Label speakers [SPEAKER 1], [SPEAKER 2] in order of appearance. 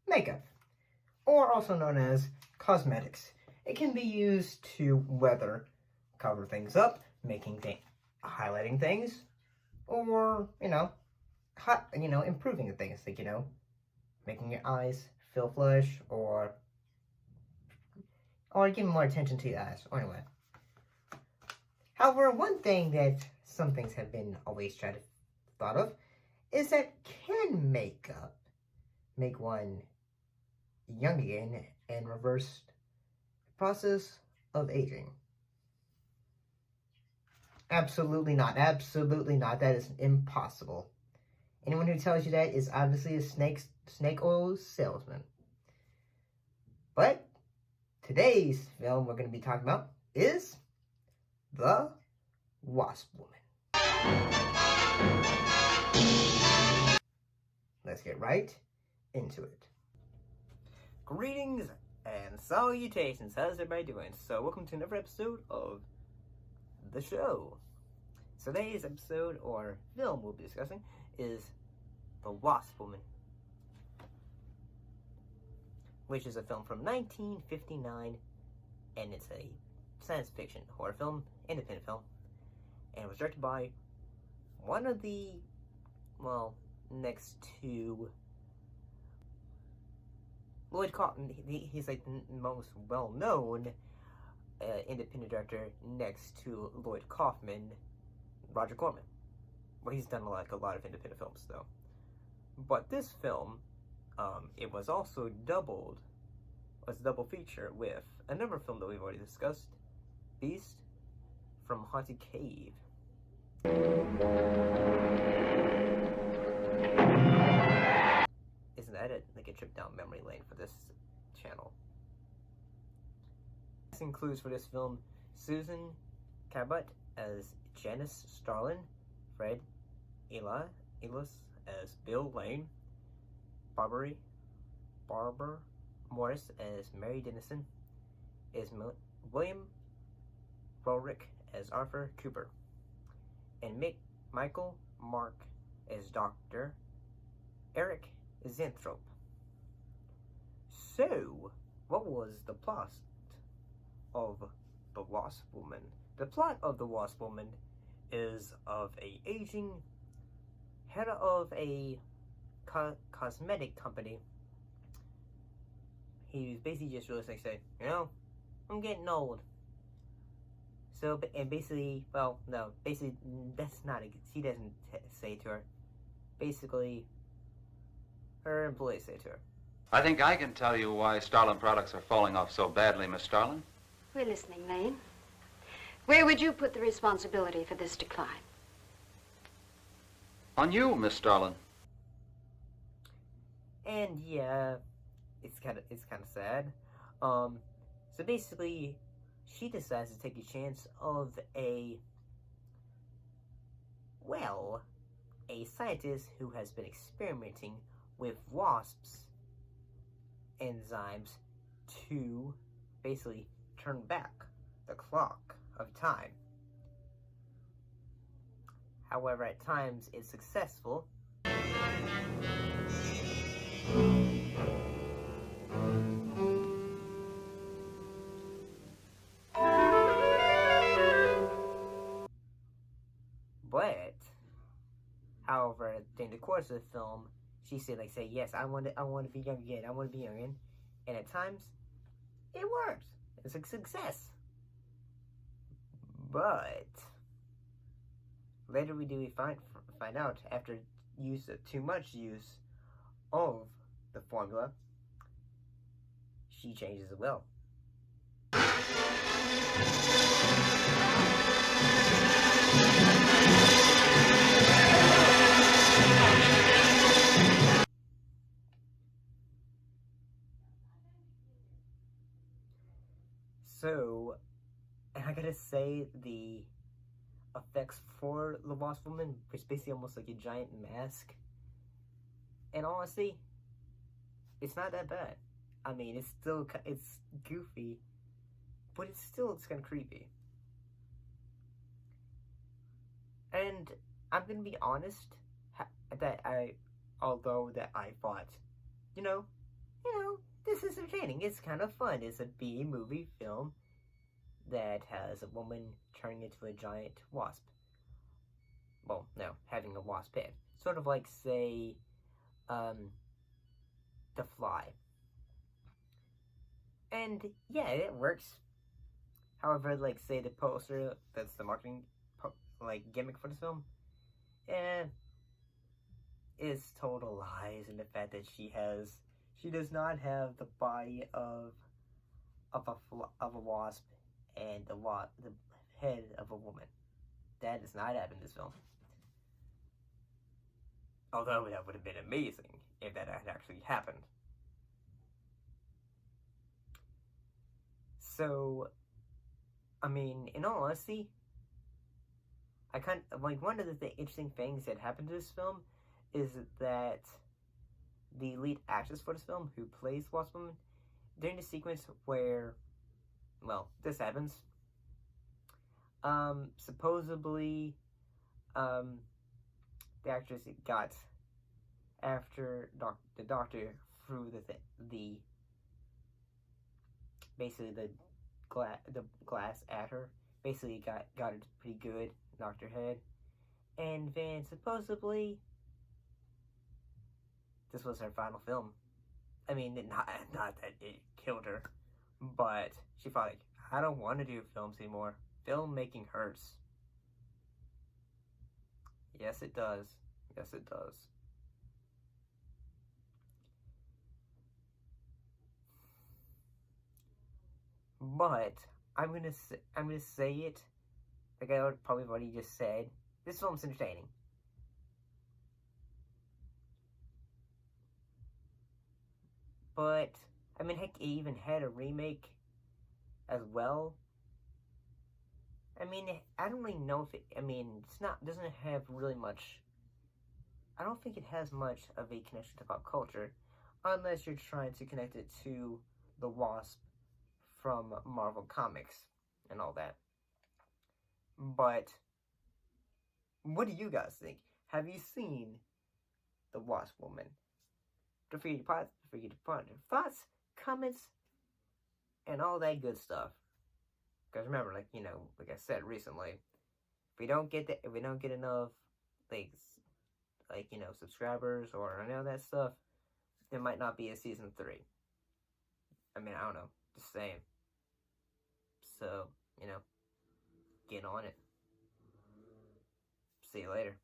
[SPEAKER 1] Makeup, or also known as cosmetics. It can be used to whether cover things up, highlighting things, or improving things, like making your eyes feel flush, or giving more attention to your eyes. Or anyway. However, one thing that some things have been always thought of is that can makeup make one young again and reverse the process of aging? Absolutely not. Absolutely not. That is impossible. Anyone who tells you that is obviously a snake oil salesman. But today's film we're going to be talking about is The Wasp Woman. Let's get right into it. Greetings and salutations. How's everybody doing? So welcome to another episode of the show. So today's episode, or film we'll be discussing, is The Wasp Woman, which is a film from 1959, and it's a science fiction horror film, independent film, and it was directed by one of the, next to Lloyd Kaufman. He's like the most well-known independent director next to Lloyd Kaufman, Roger Corman. Well, he's done like a lot of independent films though. But this film, it was also double feature with another film that we've already discussed, Beast from Haunted Cave. Isn't that like a trip down memory lane for this channel? This includes for this film Susan Cabot as Janice Starlin, Fred Elis as Bill Lane, Barbara Morris as Mary Dennison, William Roerick as Arthur Cooper, and Michael Mark as Dr. Eric Zenthrope. So, what was the plot of The Wasp Woman? The plot of The Wasp Woman is of a aging head of a cosmetic company. He basically just really say, I'm getting old. So, and basically, that's not he doesn't say to her. Basically, her employees say to her.
[SPEAKER 2] I think I can tell you why Starlin products are falling off so badly, Miss Starlin.
[SPEAKER 3] We're listening, Lane. Where would you put the responsibility for this decline?
[SPEAKER 2] On you, Miss Starlin.
[SPEAKER 1] And yeah, it's kind of sad. So basically, she decides to take a chance of a scientist who has been experimenting with wasps' enzymes to basically turn back the clock of time. However, at times it's successful. But, however, during the course of the film, she said, yes, I want to be young again. I want to be young again. And at times, it works. It's a success. But later we find out after too much use of the formula, she changes as well. So, and I gotta say, the effects for the Wasp Woman is basically almost like a giant mask. And honestly, it's not that bad. I mean, it's goofy, but it's kind of creepy. And I'm gonna be honest, although I thought, you know, this is entertaining. It's kind of fun. It's a B movie film that has a woman turning into a giant wasp. Well, no, having a wasp head. Sort of like, say, The Fly. And yeah, it works. However, like, say the poster, that's the marketing gimmick for this film, is total lies in the fact that she does not have the body of a wasp and the head of a woman. That does not happen in this film. Although that would have been amazing if that had actually happened. So, I mean, in all honesty, I kind of like one of the interesting things that happened to this film is that the lead actress for this film, who plays Wasp Woman, during the sequence where, well, this happens, supposedly, the actress got after the doctor threw the basically the glass at her. Basically got it pretty good, knocked her head, and then supposedly this was her final film. I mean, not that it killed her, but she thought, like, I don't want to do films anymore. Filmmaking hurts. Yes, it does. Yes, it does. But I'm gonna say it like I probably already just said. This film's entertaining. But I mean, heck, it even had a remake as well. I mean, I don't really know if it. I mean, doesn't have really much. I don't think it has much of a connection to pop culture, unless you're trying to connect it to the Wasp from Marvel Comics and all that. But what do you guys think? Have you seen the Wasp Woman? Don't forget your thoughts, comments, and all that good stuff. Because remember, like I said recently, if we don't get enough, subscribers or any of that stuff, there might not be a season 3. I mean, I don't know, just saying. So, get on it. See you later.